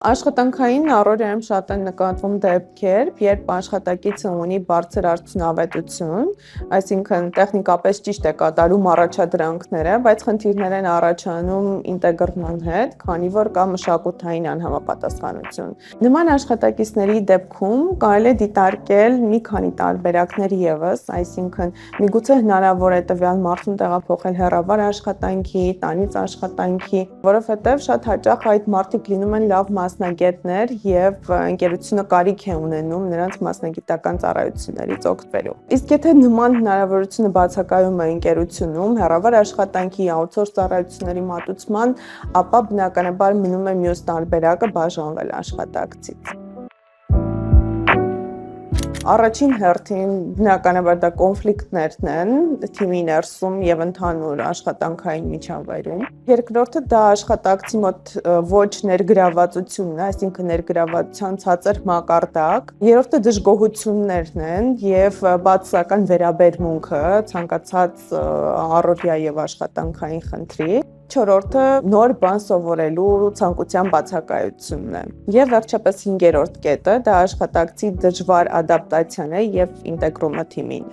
Աշխատանքային առօրյայում շատ են նկատվում դեպքեր, երբ աշխատակիցը ունի բարձր արդյունավետություն, այսինքն տեխնիկապես ճիշտ է կատարում առաջադրանքները, բայց խնդիրներ են առաջանում ինտեգրման հետ, քանի որ կա մշակութային անհամապատասխանություն։ Նման աշխատակիցների դեպքում կարելի է դիտարկել մի քանի տարբերակներ ևս, այսինքն միգուցե հնարավոր է տվյալ մարդուն տեղափոխել հեռավար աշխատանքի, տանից աշխատանքի, որովհետև շատ հաճախ այդ մարդիկ լինում են լավ մասնագետներ եւ ընկերությունը կարիք է ունենում նրանց մասնագիտական ծառայություններից օգտվելու։ Իսկ եթե նման հնարավորությունը բացակայում է ընկերությունում հեռավար աշխատանքի outsource ծառայությունների մատուցման, ապա բնականաբար մնում է մյուս տարբերակը բաժանվել աշխատակցից։ Առաջին հերթին բնականաբար դա կոնֆլիկտներն են թիմի ներսում եւ ընդհանուր աշխատանքային միջավայրում։ Երկրորդը դա աշխատակցի մոտ ոչ ներգրավվածությունն է, այսինքն ներգրավվածության ցածր մակարդակ։ Երրորդը դժգոհություններն են եւ բացասական վերաբերմունքը ցանկացած առօրյա եւ աշխատանքային խնդրի։ Չորրորդը նոր բան սովորելու ցանկության բացակայությունն է։ Եվ վերջապես հինգերորդ կետը դա աշխատակցի դժվար ադապտացիան է եւ ինտեգրումը թիմին։